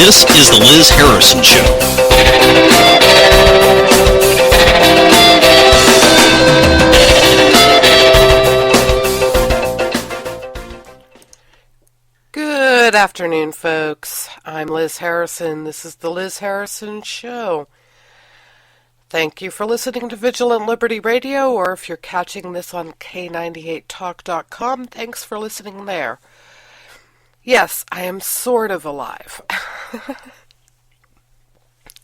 This is the Liz Harrison Show. Good afternoon, folks. I'm Liz Harrison. This is the Liz Harrison Show. Thank you for listening to Vigilant Liberty Radio, or if you're catching this on K98talk.com, thanks for listening there. Yes, I am sort of alive.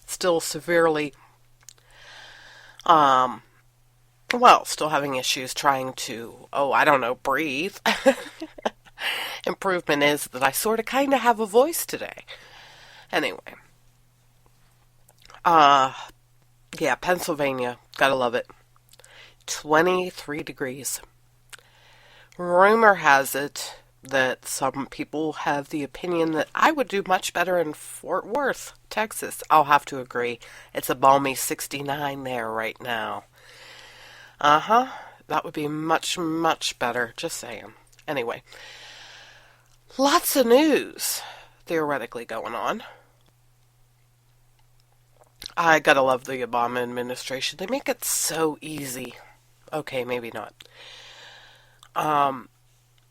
Still severely, still having issues trying to, breathe. Improvement is that I sort of kind of have a voice today. Anyway. Pennsylvania. Gotta love it. 23 degrees. Rumor has it that some people have the opinion that I would do much better in Fort Worth, Texas. I'll have to agree. It's a balmy 69 there right now. That would be much, much better. Just saying. Anyway. Lots of news, theoretically, going on. I gotta love the Obama administration. They make it so easy. Okay, maybe not.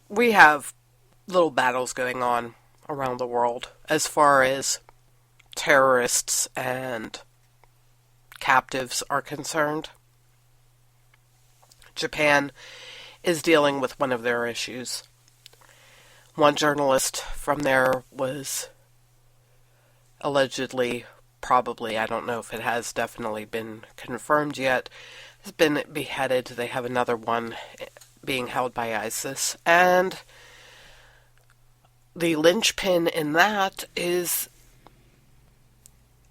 We have little battles going on around the world as far as terrorists and captives are concerned. Japan is dealing with one of their issues. One journalist from there was allegedly, probably, I don't know if it has definitely been confirmed yet, has been beheaded. They have another one being held by ISIS. And the linchpin in that is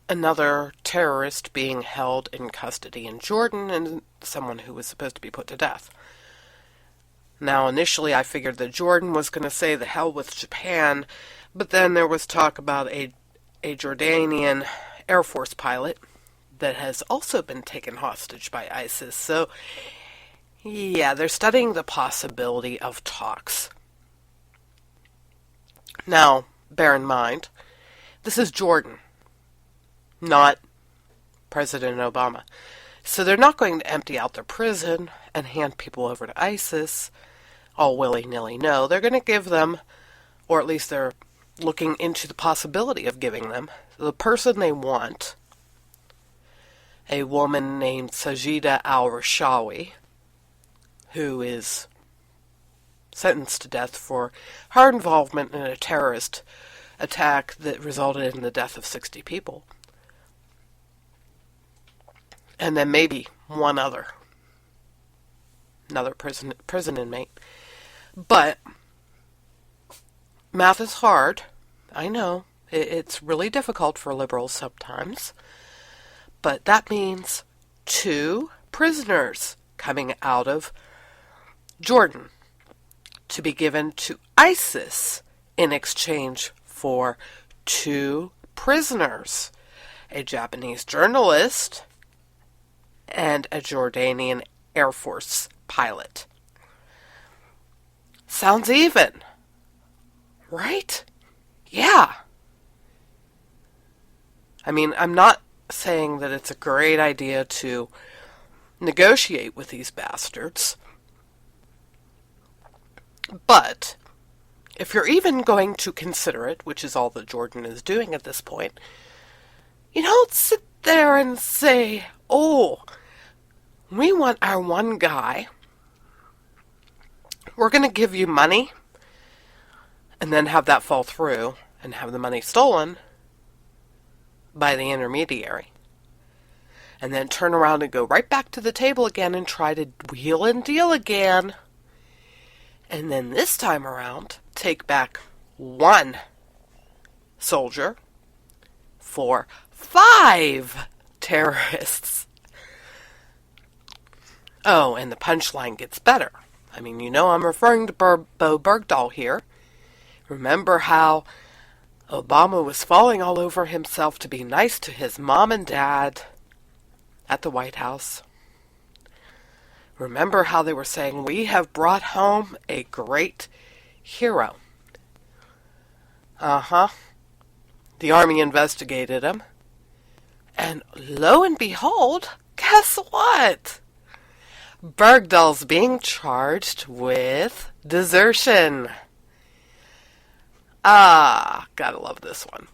another terrorist being held in custody in Jordan and someone who was supposed to be put to death. Now, initially, I figured that Jordan was going to say the hell with Japan, but then there was talk about a Jordanian Air Force pilot that has also been taken hostage by ISIS. So, yeah, they're studying the possibility of talks. Now, bear in mind, this is Jordan, not President Obama. So they're not going to empty out their prison and hand people over to ISIS all willy-nilly. No, they're going to give them, or at least they're looking into the possibility of giving them, the person they want, a woman named Sajida al-Rashawi, who is sentenced to death for her involvement in a terrorist attack that resulted in the death of 60 people. And then maybe one another prison inmate. But math is hard. I know. It's really difficult for liberals sometimes. But that means 2 prisoners coming out of Jordan to be given to ISIS in exchange for 2 prisoners. A Japanese journalist and a Jordanian Air Force pilot. Sounds even, right? Yeah. I mean, I'm not saying that it's a great idea to negotiate with these bastards, but if you're even going to consider it, which is all that Jordan is doing at this point, you don't sit there and say, oh, we want our one guy. We're going to give you money and then have that fall through and have the money stolen by the intermediary. And then turn around and go right back to the table again and try to wheel and deal again. And then this time around, take back 1 soldier for 5 terrorists. Oh, and the punchline gets better. I mean, you know I'm referring to Bo Bergdahl here. Remember how Obama was falling all over himself to be nice to his mom and dad at the White House? Remember how they were saying, we have brought home a great hero. The Army investigated him. And lo and behold, guess what? Bergdahl's being charged with desertion. Gotta love this one.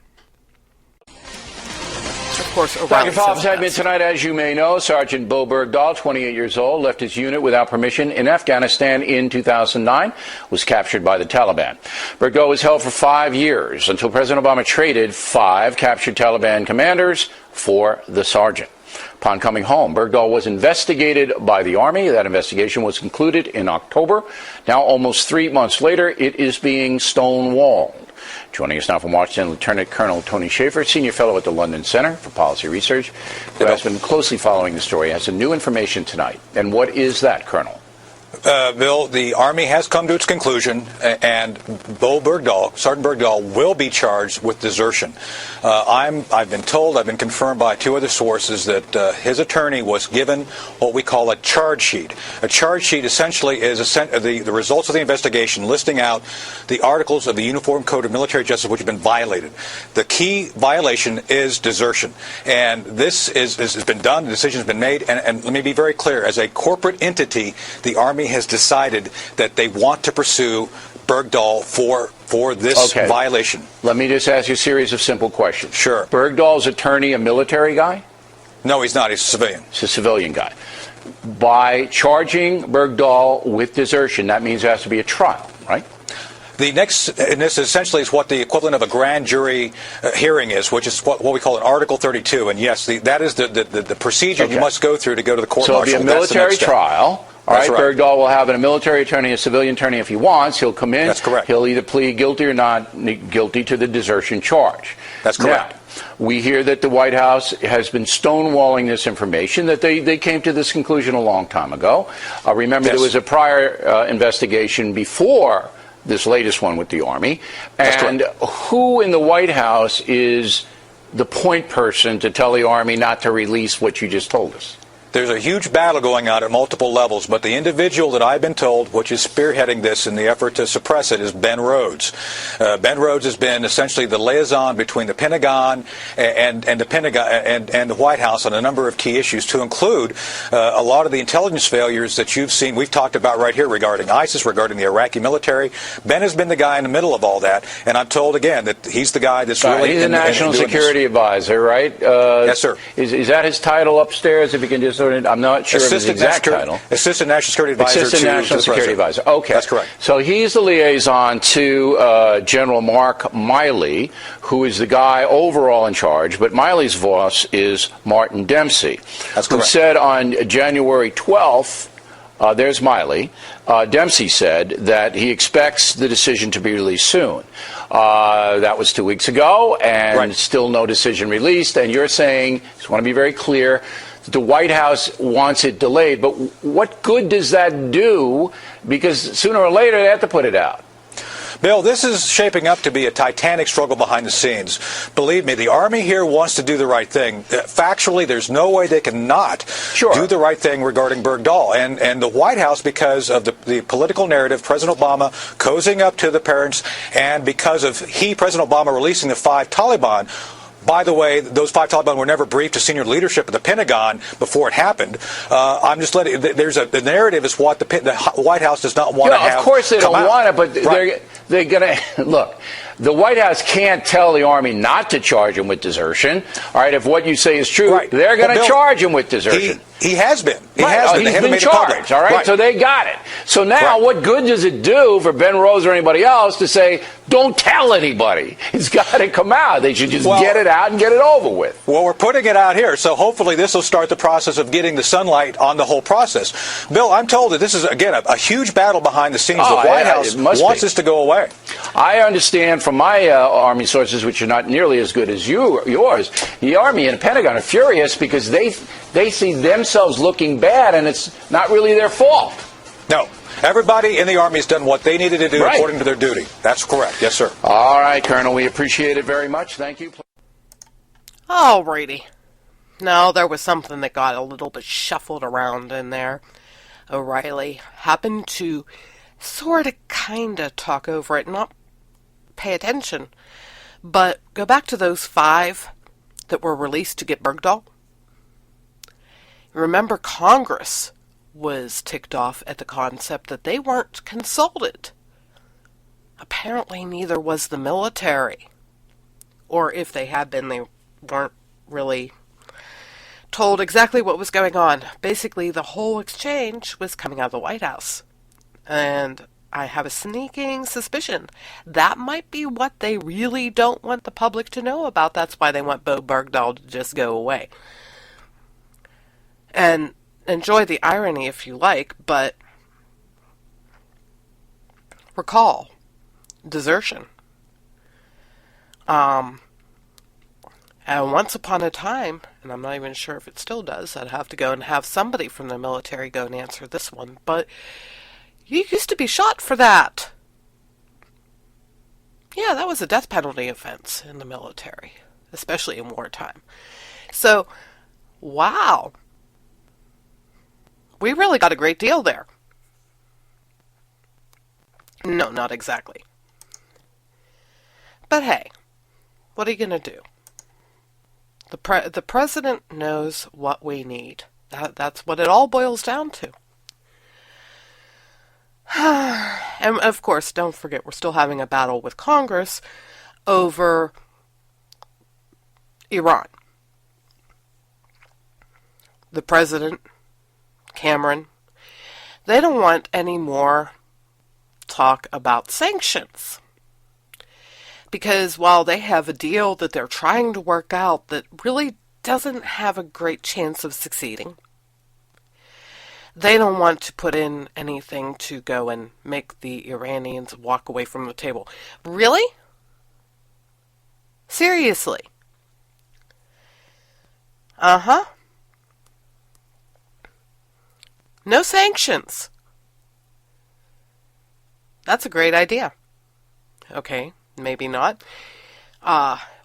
Of course, Back in follow-up segment tonight, as you may know, Sergeant Bo Bergdahl, 28 years old, left his unit without permission in Afghanistan in 2009, was captured by the Taliban. Bergdahl was held for 5 years until President Obama traded 5 captured Taliban commanders for the sergeant. Upon coming home, Bergdahl was investigated by the Army. That investigation was concluded in October. Now, almost 3 months later, it is being stonewalled. Joining us now from Washington, Lieutenant Colonel Tony Shaffer, Senior Fellow at the London Center for Policy Research, who has been closely following the story, has some new information tonight. And what is that, Colonel? Bill, the Army has come to its conclusion, and Sergeant Bergdahl, will be charged with desertion. I've been told, I've been confirmed by 2 other sources that his attorney was given what we call a charge sheet. A charge sheet essentially is the results of the investigation listing out the articles of the Uniform Code of Military Justice which have been violated. The key violation is desertion. And this has been done, the decision has been made, and let me be very clear, as a corporate entity, the Army has decided that they want to pursue Bergdahl for this violation. Let me just ask you a series of simple questions. Sure. Bergdahl's attorney a military guy? No, he's not. He's a civilian. He's a civilian guy. By charging Bergdahl with desertion, that means there has to be a trial, right? The next, and this essentially is what the equivalent of a grand jury hearing is, which is what we call an Article 32. And yes, that is the procedure you must go through to go to the court-martial. So it'll be a military trial. All right, Bergdahl will have a military attorney, a civilian attorney if he wants. He'll come in. That's correct. He'll either plead guilty or not guilty to the desertion charge. That's correct. Now, we hear that the White House has been stonewalling this information, that they came to this conclusion a long time ago. Remember, there was a prior investigation before this latest one with the Army. And who in the White House is the point person to tell the Army not to release what you just told us? There's a huge battle going on at multiple levels, but the individual that I've been told, which is spearheading this in the effort to suppress it, is Ben Rhodes. Ben Rhodes has been essentially the liaison between the Pentagon and the Pentagon and the White House on a number of key issues, to include a lot of the intelligence failures that you've seen. We've talked about right here regarding ISIS, regarding the Iraqi military. Ben has been the guy in the middle of all that, and I'm told again that he's the guy that's really he's a national security advisor, right? Yes, sir. Is that his title upstairs? If you can just. I'm not sure of his exact title. Assistant National Security Advisor. Assistant National Security Advisor. Okay. That's correct. So he's the liaison to General Mark Miley, who is the guy overall in charge, but Miley's boss is Martin Dempsey. That's correct. Who said on January 12th, there's Miley, Dempsey said that he expects the decision to be released soon. That was 2 weeks ago, and still no decision released. And you're saying, just want to be very clear, the White House wants it delayed, but what good does that do? Because sooner or later they have to put it out. Bill, this is shaping up to be a titanic struggle behind the scenes. Believe me, the Army here wants to do the right thing. Factually, there's no way they cannot do the right thing regarding Bergdahl. And the White House, because of the political narrative, President Obama cozying up to the parents, and because of President Obama releasing the 5 Taliban. By the way, those 5 Taliban were never briefed to senior leadership of the Pentagon before it happened. I'm just letting. The narrative is what the White House does not want to have. Of course they don't want it, but they're going to look. The White House can't tell the Army not to charge him with desertion. All right, if what you say is true, they're going to charge him with desertion. He has been. He's been charged, all right? So they got it. So now what good does it do for Ben Rhodes or anybody else to say, don't tell anybody? It's got to come out. They should just get it out and get it over with. Well, we're putting it out here, so hopefully this will start the process of getting the sunlight on the whole process. Bill, I'm told that this is, again, a huge battle behind the scenes. The White House wants this to go away. I understand from my Army sources, which are not nearly as good as yours, the Army and the Pentagon are furious because they see themselves looking bad, and it's not really their fault. No. Everybody in the Army has done what they needed to do according to their duty. That's correct. Yes, sir. All right, Colonel. We appreciate it very much. Thank you. All righty. No, there was something that got a little bit shuffled around in there. O'Reilly happened to sort of kind of talk over it, not pay attention. But go back to those 5 that were released to get Bergdahl. Remember, Congress was ticked off at the concept that they weren't consulted. Apparently, neither was the military. Or if they had been, they weren't really told exactly what was going on. Basically, the whole exchange was coming out of the White House. And I have a sneaking suspicion that might be what they really don't want the public to know about. That's why they want Bo Bergdahl to just go away. And enjoy the irony if you like, but recall desertion. And once upon a time, and I'm not even sure if it still does, I'd have to go and have somebody from the military go and answer this one, but you used to be shot for that. Yeah, that was a death penalty offense in the military, especially in wartime. So, wow. We really got a great deal there. No, not exactly. But hey, what are you going to do? The president knows what we need. That's what it all boils down to. And of course, don't forget, we're still having a battle with Congress over Iran. The president, Cameron, they don't want any more talk about sanctions. Because while they have a deal that they're trying to work out that really doesn't have a great chance of succeeding, they don't want to put in anything to go and make the Iranians walk away from the table. Really? Seriously? Uh-huh. No sanctions. That's a great idea. Okay. Maybe not.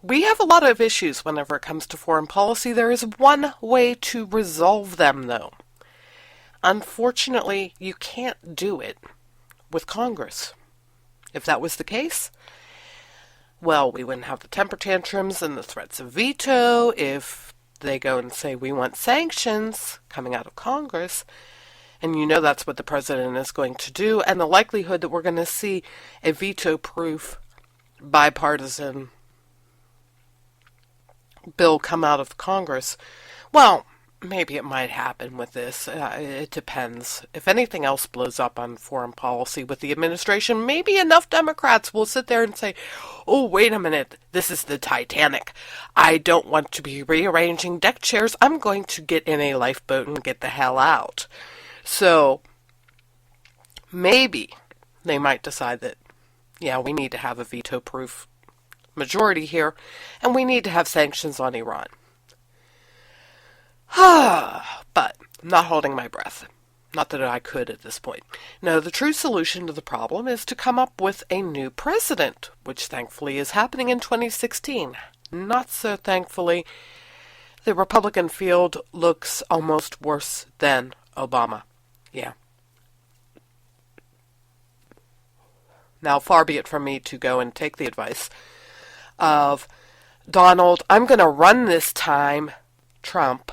We have a lot of issues whenever it comes to foreign policy. There is one way to resolve them, though. Unfortunately, you can't do it with Congress. If that was the case, well, we wouldn't have the temper tantrums and the threats of veto if they go and say we want sanctions coming out of Congress. And you know that's what the president is going to do. And the likelihood that we're going to see a veto-proof bipartisan bill come out of Congress, well, maybe it might happen with this. It depends. If anything else blows up on foreign policy with the administration, maybe enough Democrats will sit there and say, oh, wait a minute, this is the Titanic. I don't want to be rearranging deck chairs. I'm going to get in a lifeboat and get the hell out. So, maybe they might decide that, yeah, we need to have a veto-proof majority here, and we need to have sanctions on Iran. But I'm not holding my breath. Not that I could at this point. No, the true solution to the problem is to come up with a new president, which thankfully is happening in 2016. Not so thankfully, the Republican field looks almost worse than Obama. Yeah. Now, far be it from me to go and take the advice of Donald, I'm going to run this time, Trump,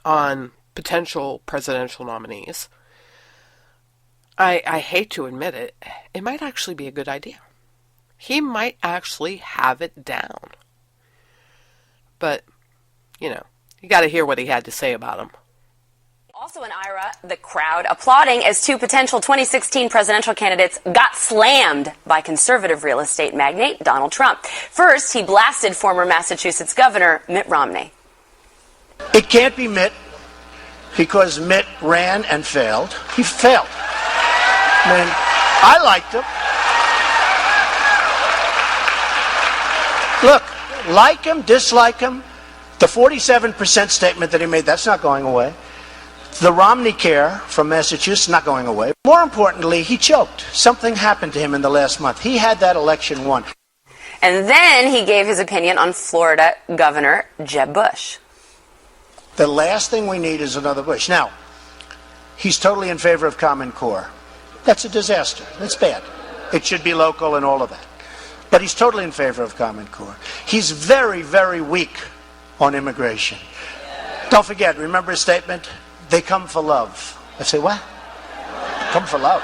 on potential presidential nominees. I hate to admit it, it might actually be a good idea. He might actually have it down. But, you know, you got to hear what he had to say about him. Also in Ira, the crowd applauding as 2 potential 2016 presidential candidates got slammed by conservative real estate magnate Donald Trump. First, he blasted former Massachusetts Governor Mitt Romney. It can't be Mitt because Mitt ran and failed. He failed. I mean, I liked him. Look, like him, dislike him, the 47% statement that he made, that's not going away. The Romney care from Massachusetts, not going away. More importantly, he choked. Something happened to him in the last month. He had that election won. And then he gave his opinion on Florida Governor Jeb Bush. The last thing we need is another Bush. Now, he's totally in favor of Common Core. That's a disaster. That's bad. It should be local and all of that. but he's totally in favor of Common Core. He's very, very weak on immigration. Don't forget, remember his statement? They come for love. I say, what? Come for love.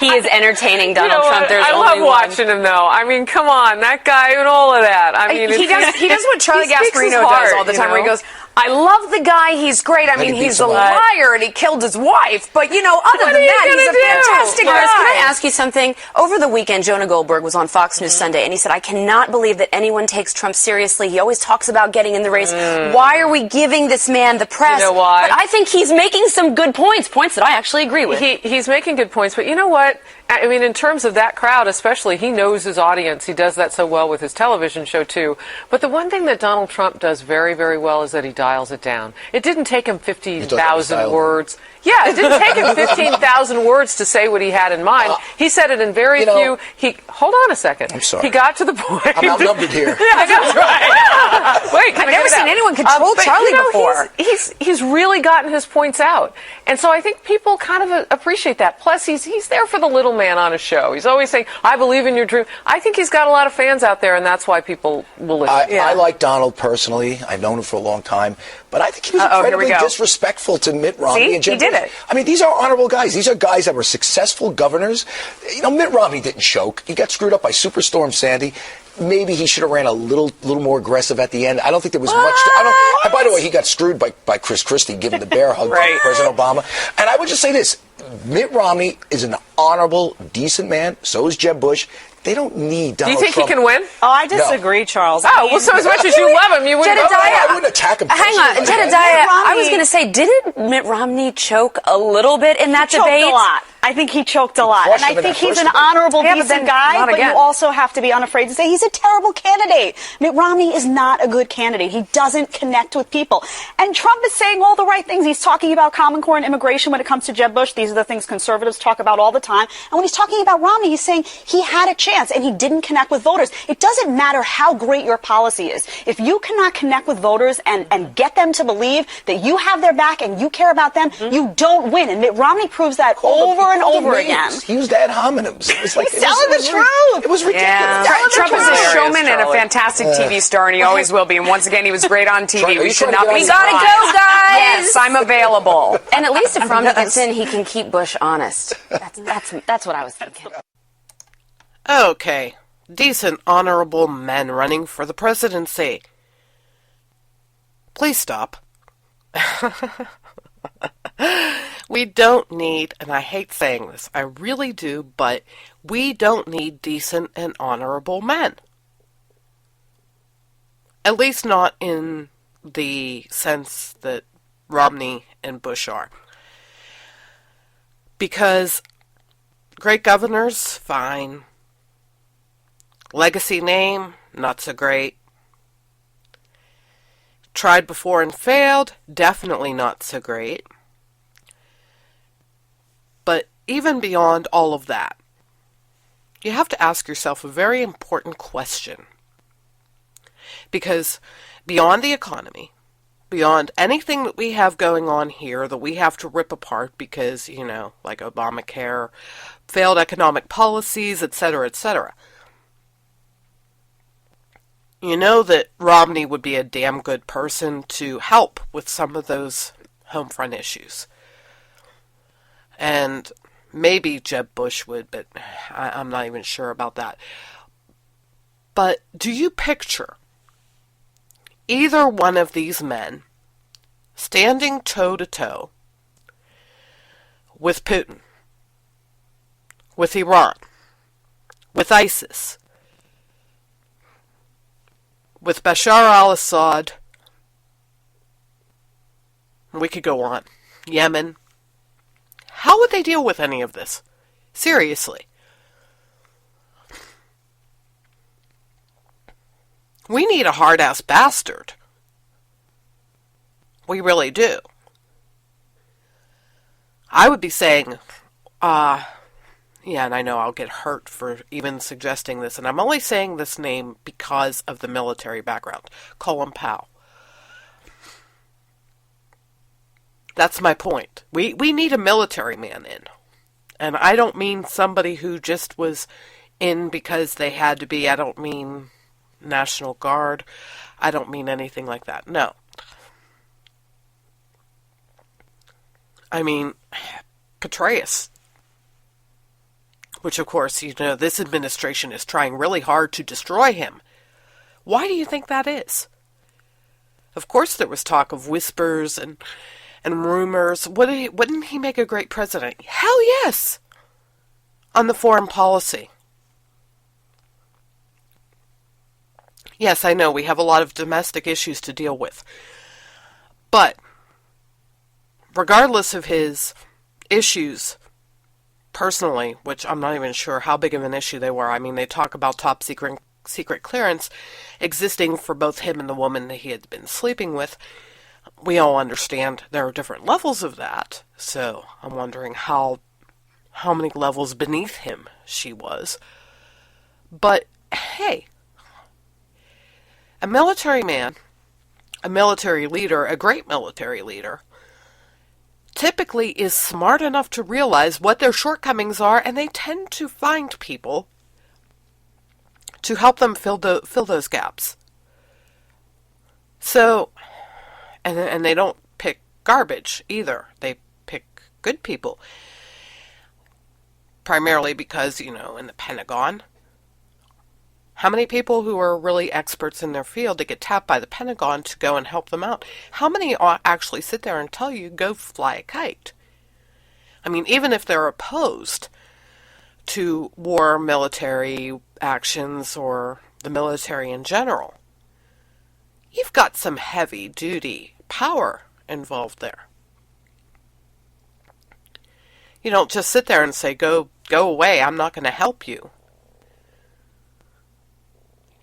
He is entertaining Donald Trump. There's I only love watching him, though. I mean, come on, that guy and all of that. I mean, he does what Charlie he speaks his Gasparino heart, does all the time, you where he know? goes, I love the guy, he's great. I mean, he's a liar and he killed his wife. But, you know, other than that, he's a fantastic guy. Can I ask you something? Over the weekend, Jonah Goldberg was on Fox News Sunday, and he said, I cannot believe that anyone takes Trump seriously. He always talks about getting in the race. Why are we giving this man the press? You know why? But I think he's making some good points that I actually agree with. He's making good points, but you know what? I mean, in terms of that crowd especially, he knows his audience. He does that so well with his television show, too. But the one thing that Donald Trump does very, very well is that he dials it down. It didn't take him 15,000 words. Yeah, it didn't take him 15,000 words to say what he had in mind. He said it in very few. Hold on a second. I'm sorry. He got to the point. I'm outnumbered here. Yeah, that's right. Wait, I've never seen anyone control Charlie before. He's really gotten his points out. And so I think people kind of appreciate that. Plus, he's there for the little man on a show. He's always saying, I believe in your dream. I think he's got a lot of fans out there, and that's why people will listen. I like Donald personally. I've known him for a long time. But I think he was incredibly disrespectful to Mitt Romney and Jeb he did Bush. it. I mean, these are honorable guys. These are guys that were successful governors. You know, Mitt Romney didn't choke. He got screwed up by Superstorm Sandy. Maybe he should have ran a little more aggressive at the end. I don't think there was much. And by the way, he got screwed by Chris Christie giving the bear hug to President Obama. And I would just say this. Mitt Romney is an honorable, decent man. So is Jeb Bush. They don't need Donald Trump. Do you think he can win? Oh, I disagree, Charles. Oh, well, so as much as you love him, you wouldn't vote. I wouldn't attack him. Hang on, Jedediah, I was going to say, didn't Mitt Romney choke a little bit in that debate? Choked a lot. I think he choked a lot. And I think he's an honorable, decent guy, but you also have to be unafraid to say he's a terrible candidate. Mitt Romney is not a good candidate. He doesn't connect with people. And Trump is saying all the right things. He's talking about Common Core and immigration when it comes to Jeb Bush. These are the things conservatives talk about all the time. And when he's talking about Romney, he's saying he had a chance and he didn't connect with voters. It doesn't matter how great your policy is. If you cannot connect with voters and get them to believe that you have their back and you care about them, you don't win. And Mitt Romney proves that over and over again. He used ad hominems. It was like He's telling the truth. It was ridiculous. Yeah. Trump is a showman and a fantastic TV star, and he always will be. And once again, he was great on TV. We should not be. We gotta go, guys. Yes, I'm available. And at least if Romney gets in, he can keep Bush honest. That's what I was thinking. Okay. Decent, honorable men running for the presidency. Please stop. We don't need, and I hate saying this, I really do, but we don't need decent and honorable men. At least not in the sense that Romney and Bush are. Because great governors, fine. Legacy name, not so great. Tried before and failed, definitely not so great. But even beyond all of that, you have to ask yourself a very important question. Because beyond the economy, beyond anything that we have going on here that we have to rip apart because, you know, like Obamacare, failed economic policies, etc., etc., you know that Romney would be a damn good person to help with some of those home front issues. And maybe Jeb Bush would, but I'm not even sure about that. But do you picture either one of these men standing toe-to-toe with Putin, with Iran, with ISIS, with Bashar al-Assad? We could go on. Yemen. How would they deal with any of this? Seriously. We need a hard-ass bastard. We really do. I would be saying, yeah, and I know I'll get hurt for even suggesting this, and I'm only saying this name because of the military background. Colin Powell. That's my point. We need a military man in. And I don't mean somebody who just was in because they had to be. I don't mean National Guard. I don't mean anything like that. No. I mean Petraeus. Which, of course, this administration is trying really hard to destroy him. Why do you think that is? Of course there was talk of whispers and rumors. Wouldn't he make a great president? Hell yes! On the foreign policy. Yes, I know we have a lot of domestic issues to deal with. But, regardless of his issues personally, which I'm not even sure how big of an issue they were. I mean, they talk about top secret clearance existing for both him and the woman that he had been sleeping with. We all understand there are different levels of that, so I'm wondering how many levels beneath him she was. But, hey, a military man, a military leader, a great military leader, typically is smart enough to realize what their shortcomings are, and they tend to find people to help them fill those gaps. So, and they don't pick garbage either. They pick good people. Primarily because, in the Pentagon, how many people who are really experts in their field that get tapped by the Pentagon to go and help them out? How many actually sit there and tell you, go fly a kite? I mean, even if they're opposed to war, military actions, or the military in general, you've got some heavy-duty power involved there. You don't just sit there and say, go away, I'm not going to help you.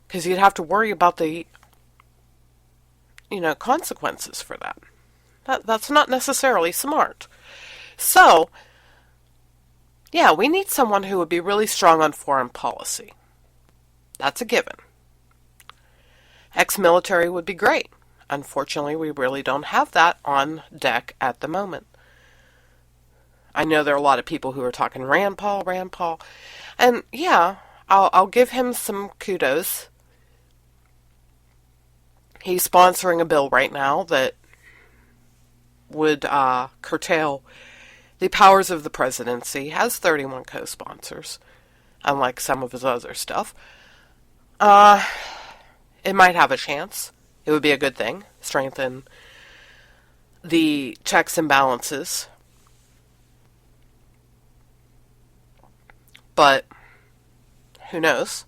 Because you'd have to worry about the, consequences for that. That's not necessarily smart. So, yeah, we need someone who would be really strong on foreign policy. That's a given. Ex-military would be great. Unfortunately, we really don't have that on deck at the moment. I know there are a lot of people who are talking Rand Paul. And yeah, I'll give him some kudos. He's sponsoring a bill right now that would curtail the powers of the presidency. He has 31 co-sponsors, unlike some of his other stuff. It might have a chance. It would be a good thing. Strengthen the checks and balances. But who knows?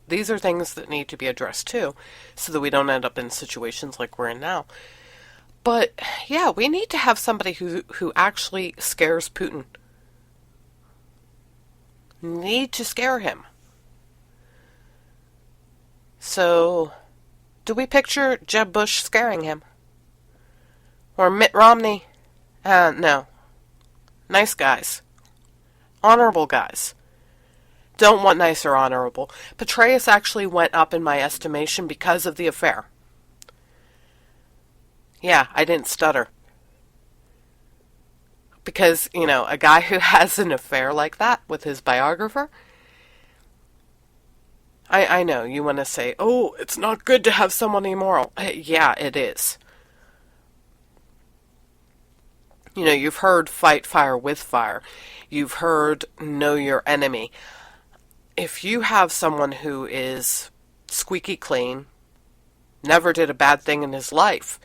These are things that need to be addressed too, so that we don't end up in situations like we're in now. But yeah, we need to have somebody who actually scares Putin. Need to scare him. So, do we picture Jeb Bush scaring him? Or Mitt Romney? No. Nice guys. Honorable guys. Don't want nice or honorable. Petraeus actually went up in my estimation because of the affair. Yeah, I didn't stutter. Because, a guy who has an affair like that with his biographer, I know, you want to say, oh, it's not good to have someone immoral. Yeah, it is. You've heard fight fire with fire. You've heard know your enemy. If you have someone who is squeaky clean, never did a bad thing in his life,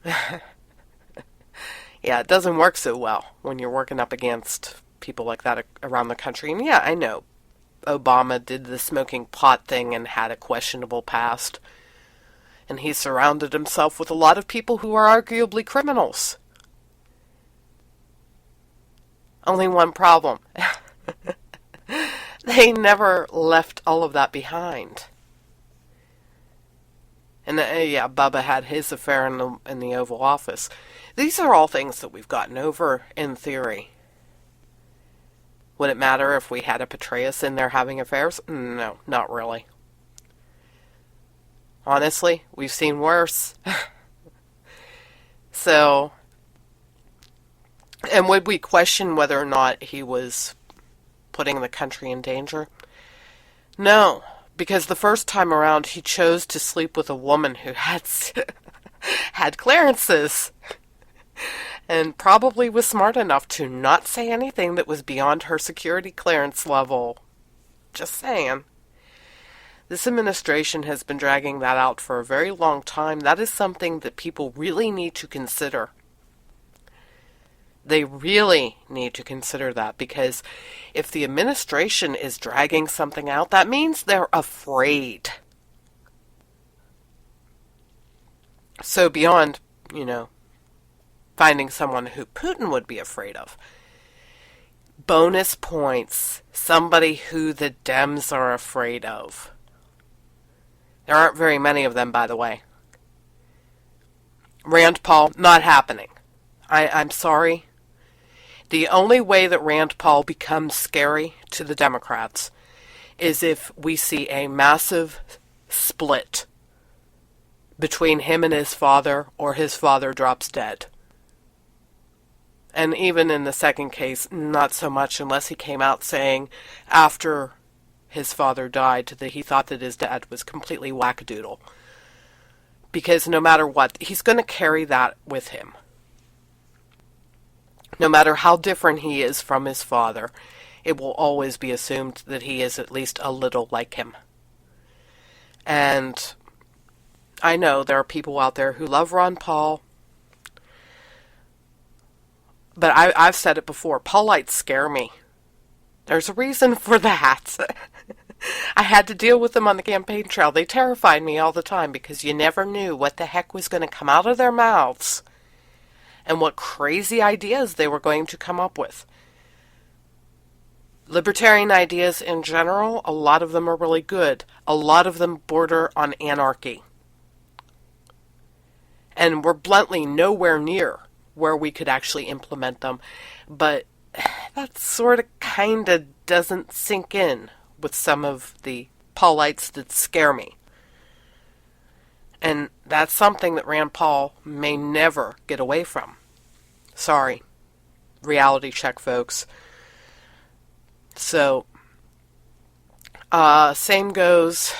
yeah, it doesn't work so well when you're working up against people like that around the country. And yeah, I know Obama did the smoking pot thing and had a questionable past. And he surrounded himself with a lot of people who are arguably criminals. Only one problem. They never left all of that behind. And yeah, Bubba had his affair in the Oval Office. These are all things that we've gotten over in theory. Would it matter if we had a Petraeus in there having affairs? No, not really. Honestly, we've seen worse. So, and would we question whether or not he was putting the country in danger? No, because the first time around he chose to sleep with a woman who had clearances and probably was smart enough to not say anything that was beyond her security clearance level. Just saying. This administration has been dragging that out for a very long time. That is something that people really need to consider. They really need to consider that, because if the administration is dragging something out, that means they're afraid. So beyond, finding someone who Putin would be afraid of, bonus points, somebody who the Dems are afraid of. There aren't very many of them, by the way. Rand Paul, not happening. I'm sorry. The only way that Rand Paul becomes scary to the Democrats is if we see a massive split between him and his father, or his father drops dead. And even in the second case, not so much, unless he came out saying after his father died that he thought that his dad was completely wackadoodle. Because no matter what, he's going to carry that with him. No matter how different he is from his father, it will always be assumed that he is at least a little like him. And I know there are people out there who love Ron Paul, but I've said it before, Paulites scare me. There's a reason for that. I had to deal with them on the campaign trail. They terrified me all the time because you never knew what the heck was going to come out of their mouths and what crazy ideas they were going to come up with. Libertarian ideas in general, a lot of them are really good. A lot of them border on anarchy. And we're bluntly nowhere near where we could actually implement them. But that sort of kind of doesn't sink in with some of the Paulites that scare me. And that's something that Rand Paul may never get away from. Sorry. Reality check, folks. So, same goes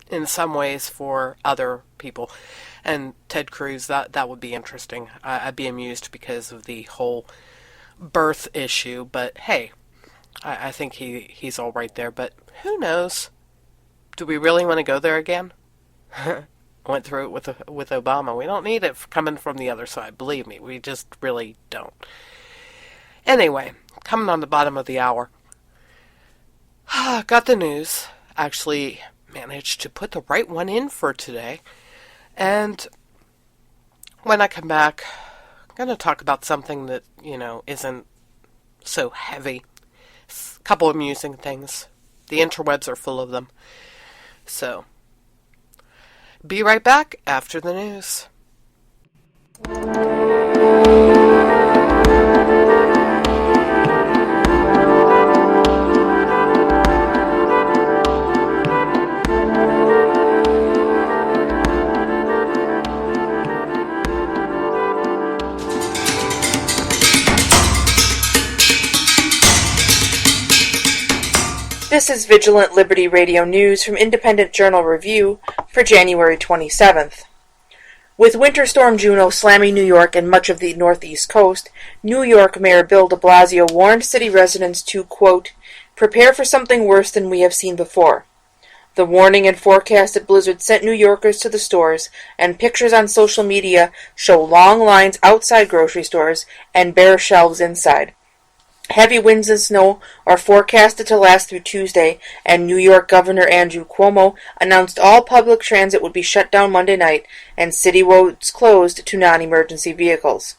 in some ways for other people. And Ted Cruz, that would be interesting. I'd be amused because of the whole birth issue. But hey, I think he's all right there. But who knows? Do we really want to go there again? Went through it with Obama. We don't need it coming from the other side. Believe me, we just really don't. Anyway, coming on the bottom of the hour. Got the news. Actually managed to put the right one in for today. And when I come back, I'm going to talk about something that, isn't so heavy. A couple amusing things. The interwebs are full of them. So, be right back after the news. This is Vigilant Liberty Radio News from Independent Journal Review for January 27th. With Winter Storm Juno slamming New York and much of the northeast coast, New York Mayor Bill de Blasio warned city residents to, quote, prepare for something worse than we have seen before. The warning and forecasted blizzard sent New Yorkers to the stores, and pictures on social media show long lines outside grocery stores and bare shelves inside. Heavy winds and snow are forecasted to last through Tuesday, and New York Governor Andrew Cuomo announced all public transit would be shut down Monday night and city roads closed to non-emergency vehicles.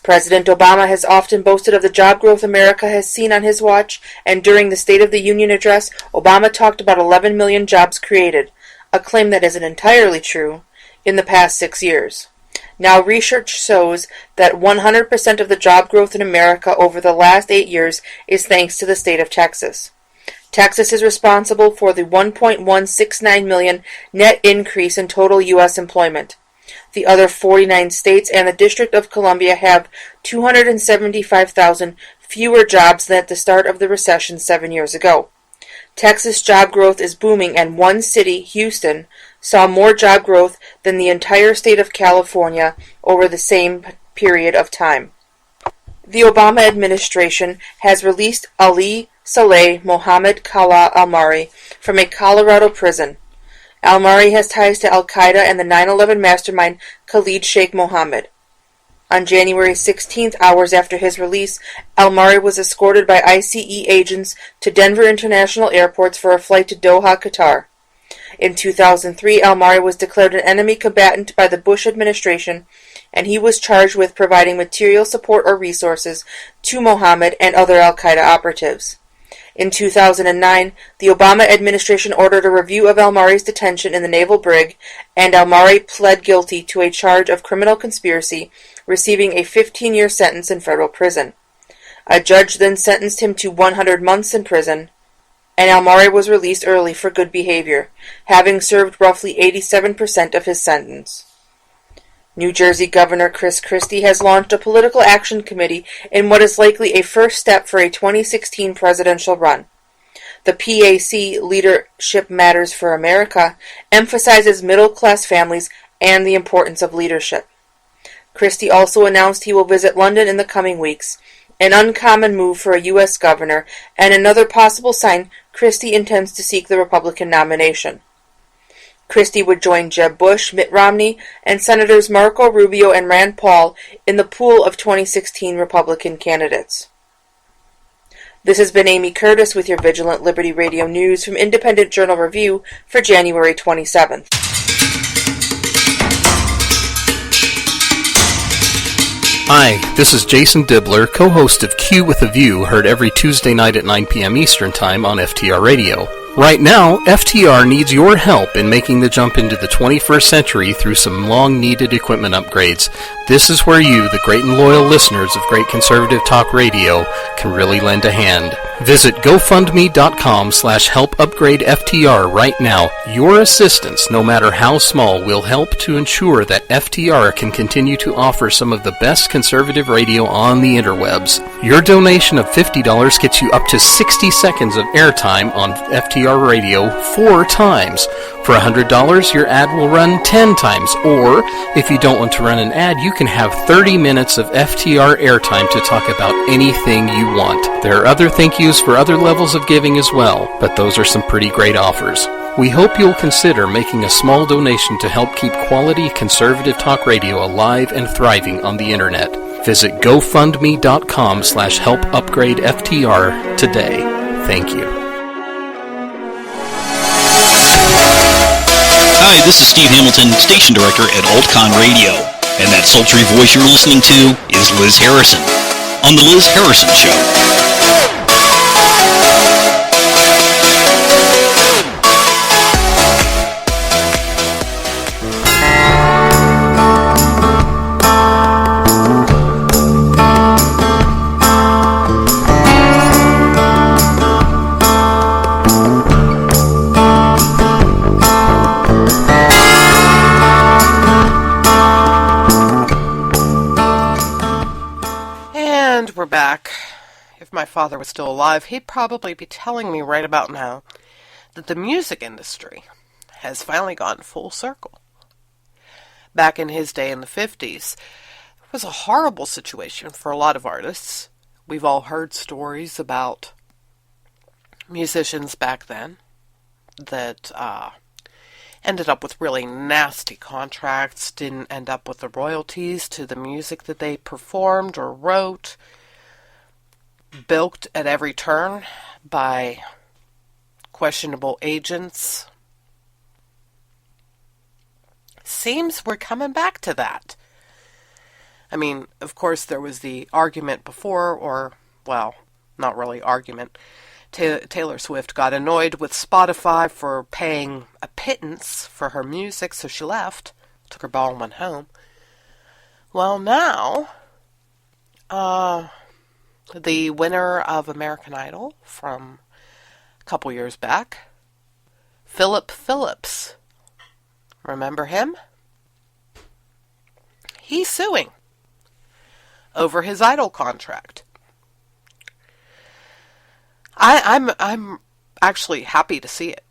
President Obama has often boasted of the job growth America has seen on his watch, and during the State of the Union address, Obama talked about 11 million jobs created, a claim that isn't entirely true, in the past 6 years. Now, research shows that 100% of the job growth in America over the last 8 years is thanks to the state of Texas. Texas is responsible for the 1.169 million net increase in total U.S. employment. The other 49 states and the District of Columbia have 275,000 fewer jobs than at the start of the recession 7 years ago. Texas job growth is booming, and one city, Houston, saw more job growth than the entire state of California over the same period of time. The Obama administration has released Ali Saleh Mohammed Khallah Al-Mari from a Colorado prison. Al-Mari has ties to Al-Qaeda and the 9/11 mastermind Khalid Sheikh Mohammed. On January 16th, hours after his release, Al-Mari was escorted by ICE agents to Denver International Airport for a flight to Doha, Qatar. In 2003, Al-Mari was declared an enemy combatant by the Bush administration, and he was charged with providing material support or resources to Mohammed and other Al-Qaeda operatives. In 2009, the Obama administration ordered a review of Al-Mari's detention in the Naval Brig, and Al-Mari pled guilty to a charge of criminal conspiracy, receiving a 15-year sentence in federal prison. A judge then sentenced him to 100 months in prison, and Al-Mari was released early for good behavior, having served roughly 87% of his sentence. New Jersey Governor Chris Christie has launched a political action committee in what is likely a first step for a 2016 presidential run. The PAC, Leadership Matters for America, emphasizes middle-class families and the importance of leadership. Christie also announced he will visit London in the coming weeks, an uncommon move for a U.S. governor, and another possible sign Christie intends to seek the Republican nomination. Christie would join Jeb Bush, Mitt Romney, and Senators Marco Rubio and Rand Paul in the pool of 2016 Republican candidates. This has been Amy Curtis with your Vigilant Liberty Radio News from Independent Journal Review for January 27th. Hi, this is Jason Dibbler, co-host of Q with a View, heard every Tuesday night at 9 p.m. Eastern Time on FTR Radio. Right now, FTR needs your help in making the jump into the 21st century through some long-needed equipment upgrades. This is where you, the great and loyal listeners of Great Conservative Talk Radio, can really lend a hand. Visit GoFundMe.com/helpupgradeFTR right now. Your assistance, no matter how small, will help to ensure that FTR can continue to offer some of the best conservative radio on the interwebs. Your donation of $50 gets you up to 60 seconds of airtime on FTR Radio 4 times. For $100, your ad will run 10 times, or if you don't want to run an ad, you can have 30 minutes of FTR airtime to talk about anything you want. There are other thank yous for other levels of giving as well, but those are some pretty great offers. We hope you'll consider making a small donation to help keep quality conservative talk radio alive and thriving on the internet. Visit GoFundMe.com/helpupgradeFTR today. Thank you. Hi, this is Steve Hamilton, station director at AltCon Radio, and that sultry voice you're listening to is Liz Harrison on The Liz Harrison Show. We're back. If my father was still alive, he'd probably be telling me right about now that the music industry has finally gone full circle. Back in his day in the 50s, it was a horrible situation for a lot of artists. We've all heard stories about musicians back then that ended up with really nasty contracts, didn't end up with the royalties to the music that they performed or wrote, bilked at every turn by questionable agents. Seems we're coming back to that. I mean, of course, there was the argument before, or, well, not really argument. Taylor Swift got annoyed with Spotify for paying a pittance for her music, so she left, took her ball and went home. Well, now, the winner of American Idol from a couple years back, Philip Phillips. Remember him? He's suing over his Idol contract. I'm actually happy to see it,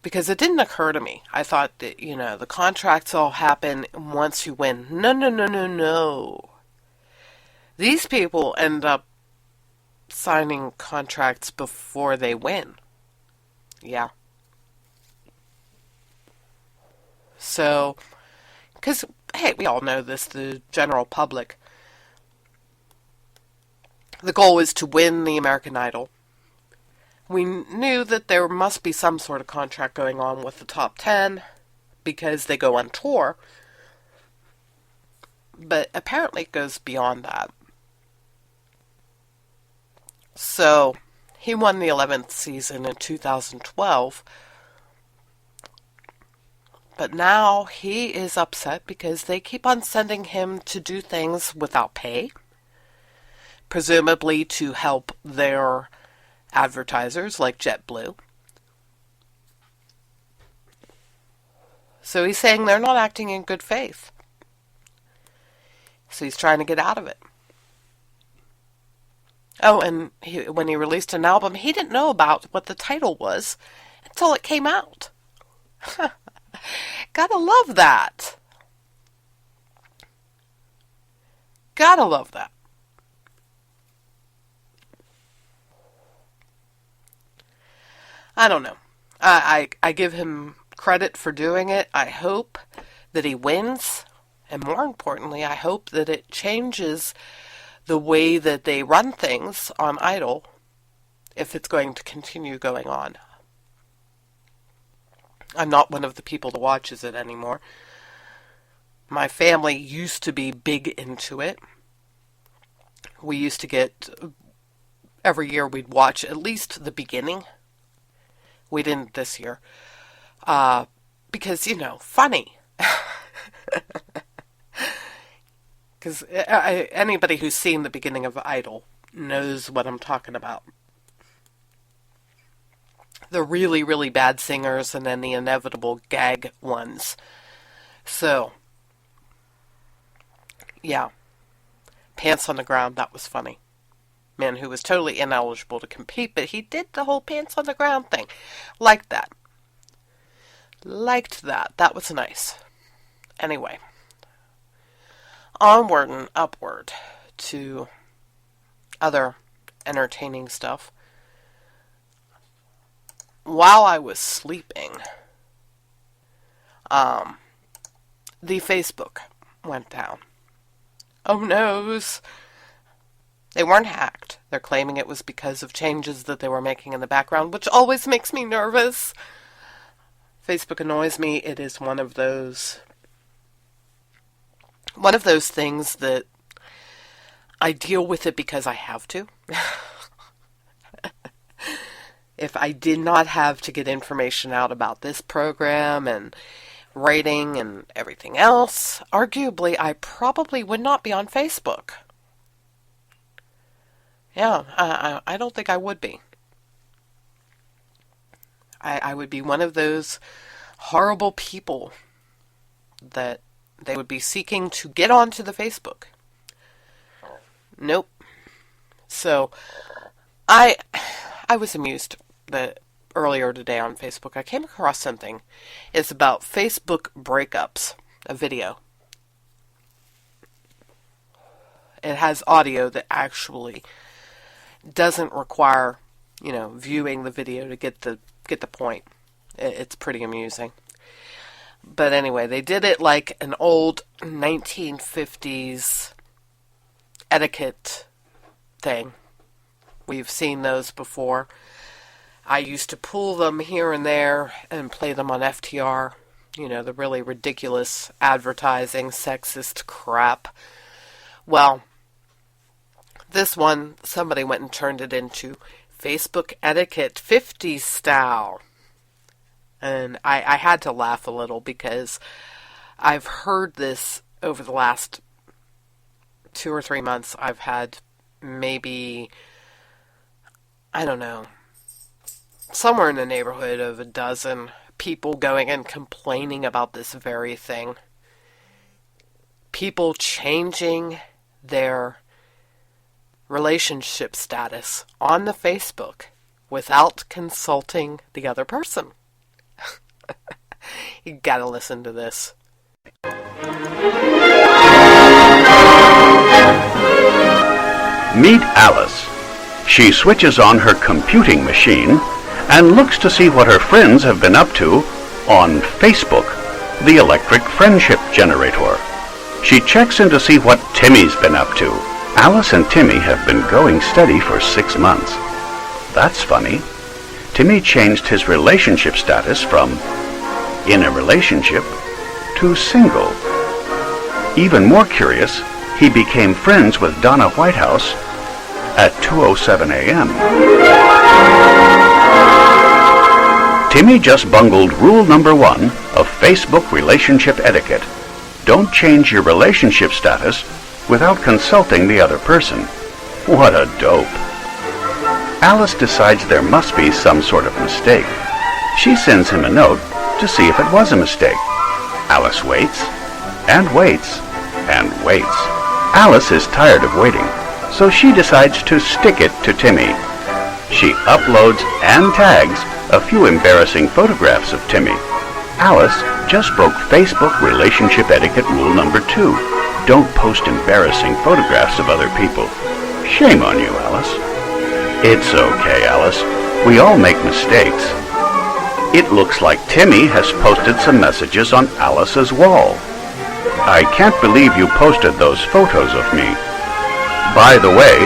because it didn't occur to me. I thought that, the contracts all happen once you win. No, no, no, no, no. These people end up signing contracts before they win. Yeah. So, because, hey, we all know this, the general public. The goal is to win the American Idol. We knew that there must be some sort of contract going on with the top 10 because they go on tour. But apparently it goes beyond that. So, he won the 11th season in 2012. But now he is upset because they keep on sending him to do things without pay. Presumably to help their advertisers like JetBlue. So he's saying they're not acting in good faith. So he's trying to get out of it. Oh, and when he released an album, he didn't know about what the title was until it came out. Gotta love that. Gotta love that. I don't know. I give him credit for doing it. I hope that he wins. And more importantly, I hope that it changes the way that they run things on Idol if it's going to continue going on. I'm not one of the people that watches it anymore. My family used to be big into it. We used to get, every year we'd watch at least the beginning. We didn't this year. Because, funny. Because anybody who's seen the beginning of Idol knows what I'm talking about. The really, really bad singers and then the inevitable gag ones. So, yeah. Pants on the ground, that was funny. Man who was totally ineligible to compete, but he did the whole pants on the ground thing. Liked that. Liked that. That was nice. Anyway. Onward and upward to other entertaining stuff. While I was sleeping, the Facebook went down. Oh noes. They weren't hacked. They're claiming it was because of changes that they were making in the background, which always makes me nervous. Facebook annoys me. It is one of those things that I deal with it because I have to. If I did not have to get information out about this program and rating and everything else, arguably I probably would not be on Facebook. Yeah, I don't think I would be. I would be one of those horrible people that they would be seeking to get onto the Facebook. Nope. So, I was amused that earlier today on Facebook I came across something. It's about Facebook breakups, a video. It has audio that actually doesn't require, viewing the video to get the point. It's pretty amusing. But anyway, they did it like an old 1950s etiquette thing. We've seen those before. I used to pull them here and there and play them on FTR. The really ridiculous advertising, sexist crap. Well, this one, somebody went and turned it into Facebook etiquette 50s style. And I had to laugh a little because I've heard this over the last 2 or 3 months. I've had maybe, I don't know, somewhere in the neighborhood of a dozen people going and complaining about this very thing. people changing their relationship status on the Facebook without consulting the other person. You gotta listen to this. Meet Alice. She switches on her computing machine and looks to see what her friends have been up to on Facebook, the electric friendship generator. She checks in to see what Timmy's been up to. Alice and Timmy have been going steady for 6 months. That's funny. Timmy changed his relationship status from in a relationship to single. Even more curious, he became friends with Donna Whitehouse at 2:07 a.m. Timmy just bungled rule number 1 of Facebook relationship etiquette. Don't change your relationship status without consulting the other person. What a dope. Alice decides there must be some sort of mistake. She sends him a note to see if it was a mistake. Alice waits, and waits, and waits. Alice is tired of waiting, so she decides to stick it to Timmy. She uploads and tags a few embarrassing photographs of Timmy. Alice just broke Facebook relationship etiquette rule number 2. Don't post embarrassing photographs of other people. Shame on you, Alice. It's okay, Alice. We all make mistakes. It looks like Timmy has posted some messages on Alice's wall. I can't believe you posted those photos of me. By the way,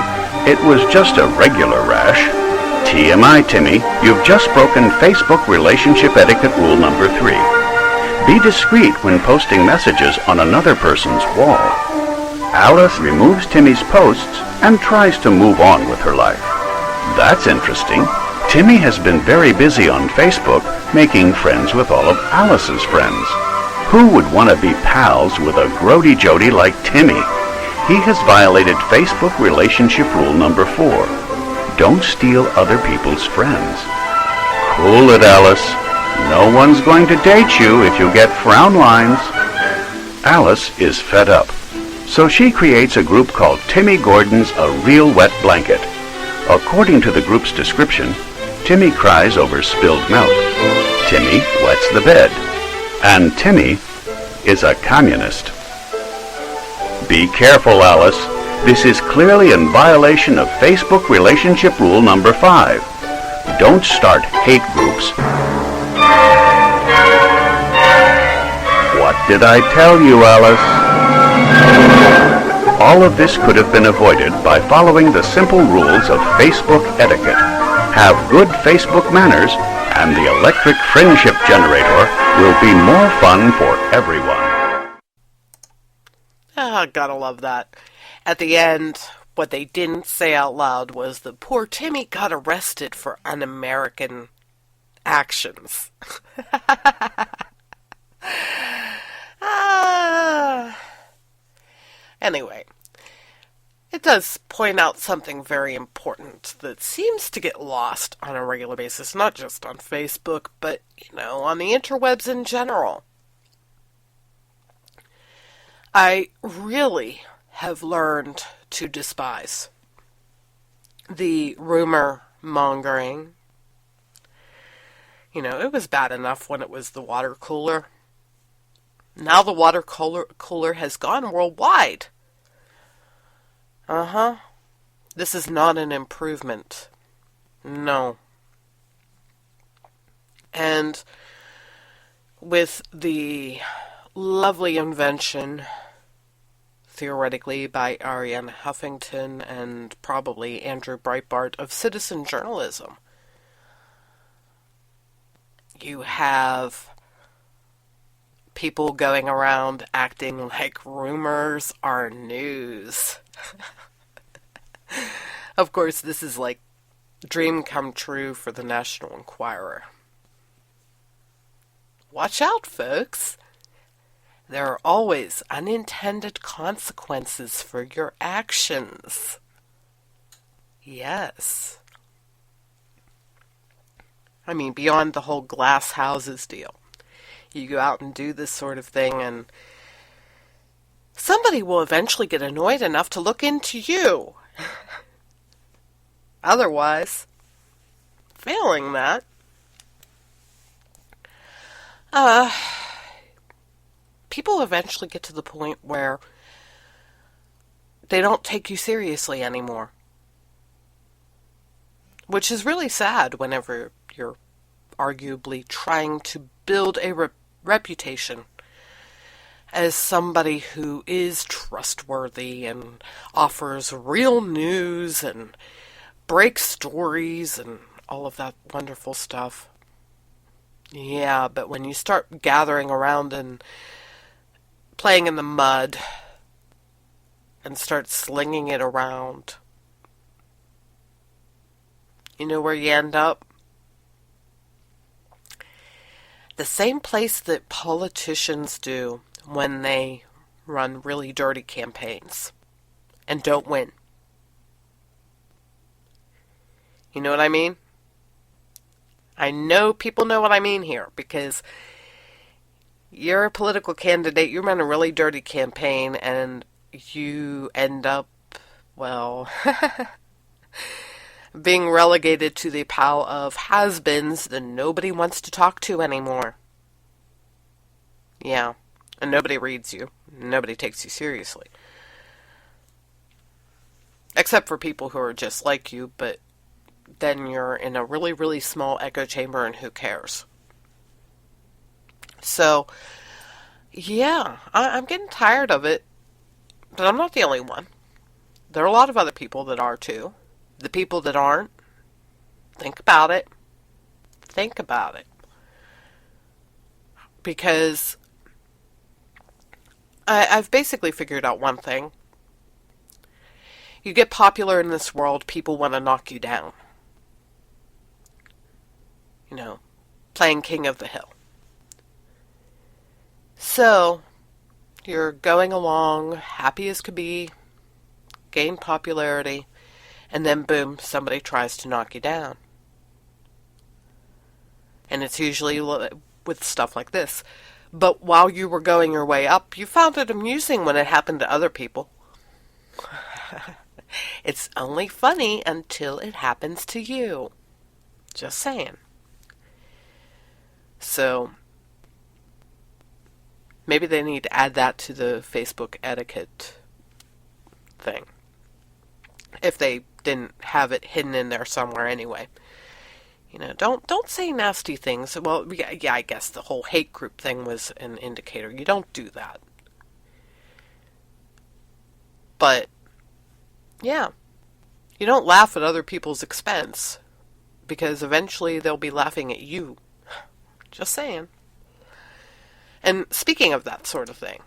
it was just a regular rash. TMI, Timmy, you've just broken Facebook relationship etiquette rule number 3. Be discreet when posting messages on another person's wall. Alice removes Timmy's posts and tries to move on with her life. That's interesting. Timmy has been very busy on Facebook making friends with all of Alice's friends. Who would want to be pals with a grody jody like Timmy? He has violated Facebook relationship rule number 4. Don't steal other people's friends. Cool it, Alice. No one's going to date you if you get frown lines. Alice is fed up, so she creates a group called Timmy Gordon's A Real Wet Blanket. According to the group's description, Timmy cries over spilled milk. Timmy wets the bed. And Timmy is a communist. Be careful, Alice. This is clearly in violation of Facebook relationship rule number 5. Don't start hate groups. What did I tell you, Alice? All of this could have been avoided by following the simple rules of Facebook etiquette. Have good Facebook manners, and the electric friendship generator will be more fun for everyone. Ah, gotta love that. At the end, what they didn't say out loud was that poor Timmy got arrested for un-American actions. Anyway, it does point out something very important that seems to get lost on a regular basis, not just on Facebook, but, on the interwebs in general. I really have learned to despise the rumor mongering. It was bad enough when it was the water cooler. Now the water cooler has gone worldwide. This is not an improvement. No. And with the lovely invention, theoretically, by Arianna Huffington and probably Andrew Breitbart of citizen journalism, you have people going around acting like rumors are news. Of course, this is like dream come true for the National Enquirer. Watch out, folks. There are always unintended consequences for your actions. Yes. I mean, beyond the whole glass houses deal. You go out and do this sort of thing, and somebody will eventually get annoyed enough to look into you. Otherwise, failing that, people eventually get to the point where they don't take you seriously anymore. Which is really sad whenever you're arguably trying to build a reputation as somebody who is trustworthy and offers real news and breaks stories and all of that wonderful stuff. Yeah, but when you start gathering around and playing in the mud and start slinging it around, you know where you end up? The same place that politicians do when they run really dirty campaigns and don't win. You know what I mean? I know people know what I mean here, because you're a political candidate, you run a really dirty campaign, and you end up, well, being relegated to the pile of has-beens that nobody wants to talk to anymore. Yeah, and nobody reads you. Nobody takes you seriously. Except for people who are just like you, but then you're in a really, really small echo chamber, and who cares? So, yeah, I'm getting tired of it, but I'm not the only one. There are a lot of other people that are too. The people that aren't, think about it. Think about it. Because I've basically figured out one thing. You get popular in this world, people want to knock you down. You know, playing king of the hill. So, you're going along, happy as could be, gain popularity, and then boom, somebody tries to knock you down. And it's usually with stuff like this. But while you were going your way up, you found it amusing when it happened to other people. It's only funny until it happens to you. Just saying. So, maybe they need to add that to the Facebook etiquette thing. If they didn't have it hidden in there somewhere anyway. You know, don't say nasty things. Well, yeah, I guess the whole hate group thing was an indicator. You don't do that. But, yeah. You don't laugh at other people's expense, because eventually they'll be laughing at you. Just saying. And speaking of that sort of thing,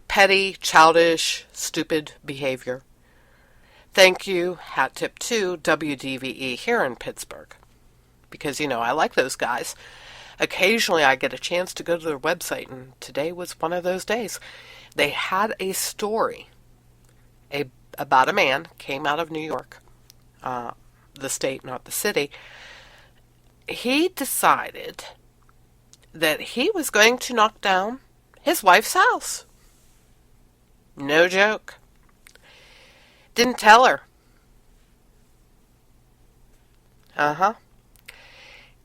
petty, childish, stupid behavior. Thank you, hat tip to WDVE here in Pittsburgh. Because, you know, I like those guys. Occasionally I get a chance to go to their website, and today was one of those days. They had a story about a man, came out of New York, the state, not the city. He decided that he was going to knock down his wife's house. No joke. Didn't tell her.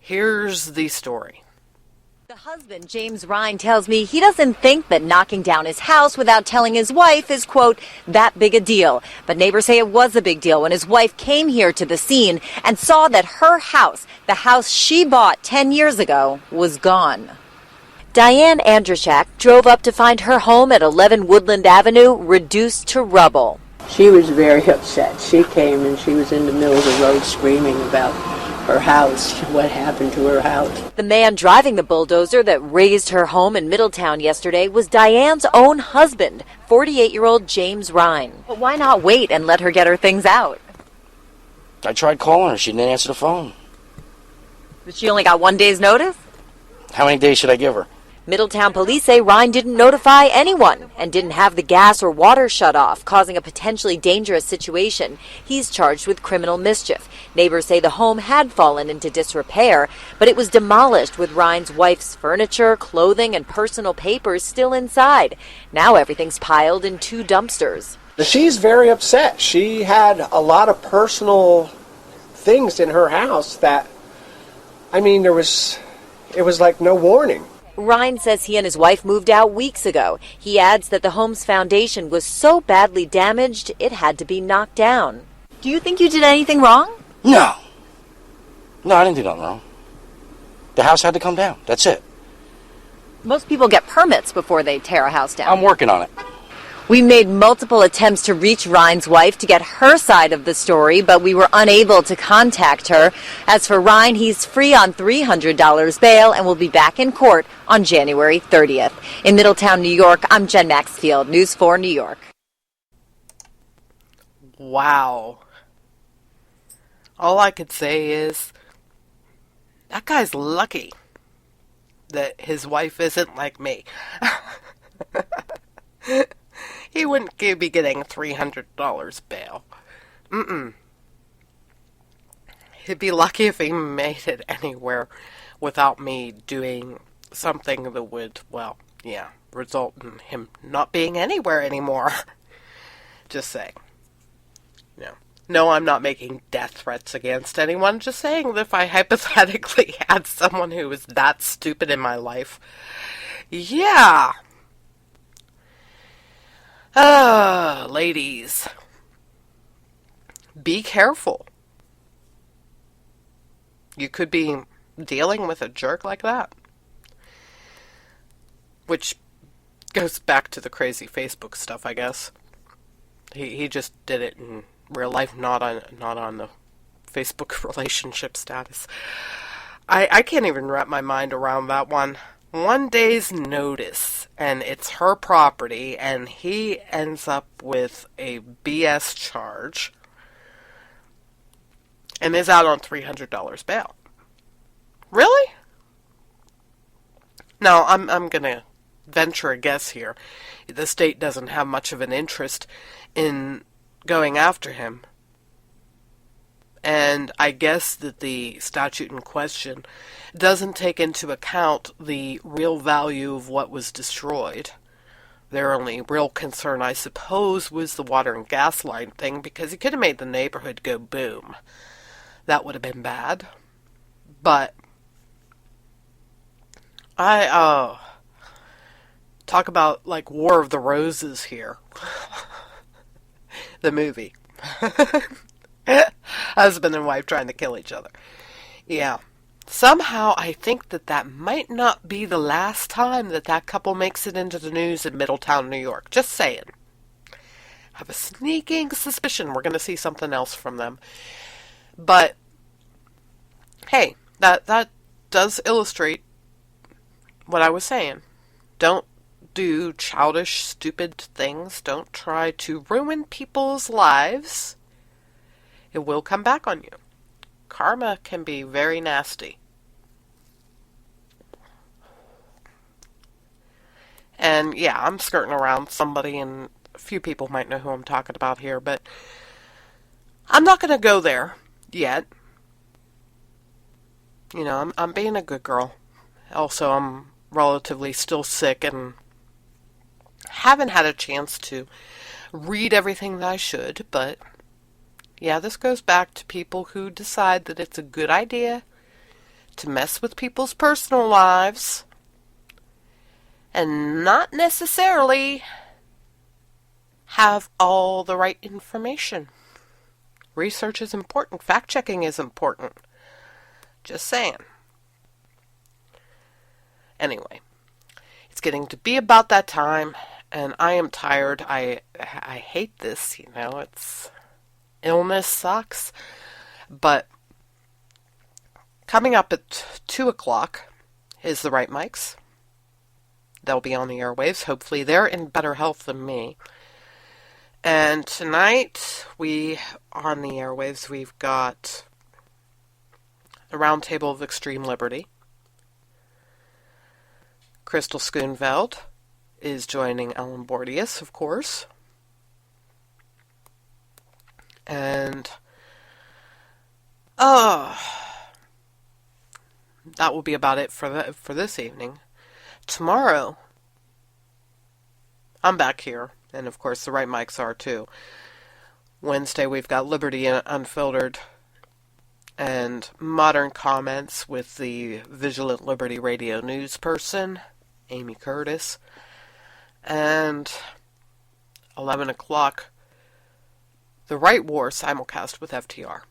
Here's the story. The husband, James Ryan, tells me he doesn't think that knocking down his house without telling his wife is, quote, that big a deal. But neighbors say it was a big deal when his wife came here to the scene and saw that her house, the house she bought 10 years ago, was gone. Diane Andrushak drove up to find her home at 11 Woodland Avenue reduced to rubble. She was very upset. She came and she was in the middle of the road screaming about her house, what happened to her house. The man driving the bulldozer that razed her home in Middletown yesterday was Diane's own husband, 48-year-old James Ryan. But why not wait and let her get her things out? I tried calling her. She didn't answer the phone. But she only got 1 day's notice? How many days should I give her? Middletown police say Ryan didn't notify anyone and didn't have the gas or water shut off, causing a potentially dangerous situation. He's charged with criminal mischief. Neighbors say the home had fallen into disrepair, but it was demolished with Ryan's wife's furniture, clothing, and personal papers still inside. Now everything's piled in 2 dumpsters. She's very upset. She had a lot of personal things in her house that, it was like no warning. Ryan says he and his wife moved out weeks ago. He adds that the home's foundation was so badly damaged it had to be knocked down. Do you think you did anything wrong? No. No, I didn't do nothing wrong. The house had to come down. That's it. Most people get permits before they tear a house down. I'm working on it. We made multiple attempts to reach Ryan's wife to get her side of the story, but we were unable to contact her. As for Ryan, he's free on $300 bail and will be back in court on January 30th. In Middletown, New York, I'm Jen Maxfield, News 4 New York. Wow. All I could say is, that guy's lucky that his wife isn't like me. He wouldn't be getting $300 bail. He'd be lucky if he made it anywhere without me doing something that would, result in him not being anywhere anymore. Just saying. No, I'm not making death threats against anyone. Just saying that if I hypothetically had someone who was that stupid in my life, yeah. Ladies, be careful. You could be dealing with a jerk like that. Which goes back to the crazy Facebook stuff, I guess. He just did it in real life, not on the Facebook relationship status. I can't even wrap my mind around that one. 1 day's notice, and it's her property, and he ends up with a BS charge and is out on $300 bail. Really? Now, I'm going to venture a guess here. The state doesn't have much of an interest in going after him. And I guess that the statute in question doesn't take into account the real value of what was destroyed. Their only real concern, I suppose, was the water and gas line thing, because he could have made the neighborhood go boom. That would have been bad. But talk about like War of the Roses here. The movie. Husband and wife trying to kill each other. Yeah. Somehow I think that might not be the last time that couple makes it into the news in Middletown, New York. Just saying. Have a sneaking suspicion we're going to see something else from them. But, hey, that does illustrate what I was saying. Don't do childish, stupid things. Don't try to ruin people's lives. It will come back on you. Karma can be very nasty. And yeah, I'm skirting around somebody, and a few people might know who I'm talking about here, but I'm not going to go there yet. You know, I'm being a good girl. Also, I'm relatively still sick and haven't had a chance to read everything that I should, but yeah, this goes back to people who decide that it's a good idea to mess with people's personal lives and not necessarily have all the right information. Research is important. Fact-checking is important. Just saying. Anyway, it's getting to be about that time, and I am tired. I hate this, you know, it's... Illness sucks, but coming up at 2 o'clock is the Right Mics. They'll be on the airwaves. Hopefully they're in better health than me. And tonight, on the airwaves, we've got the Roundtable of Extreme Liberty. Crystal Schoonveld is joining Ellen Bordius, of course. And that will be about it for this evening. Tomorrow, I'm back here, and of course the right mics are too. Wednesday we've got Liberty Unfiltered and Modern Comments with the Vigilant Liberty Radio news person, Amy Curtis. And 11 o'clock, The Right War simulcast with FTR.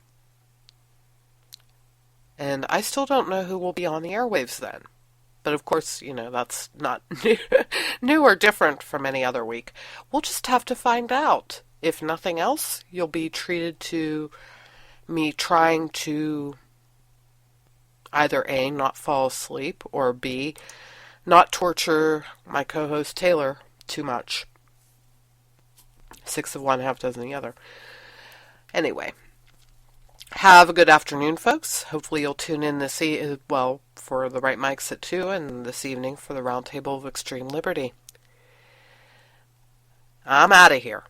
And I still don't know who will be on the airwaves then. But of course, that's not new or different from any other week. We'll just have to find out. If nothing else, you'll be treated to me trying to either A, not fall asleep, or B, not torture my co-host Taylor too much. 6 of one, half dozen the other. Anyway, have a good afternoon, folks. Hopefully you'll tune in for the right mics at 2 and this evening for the Roundtable of Extreme Liberty. I'm out of here.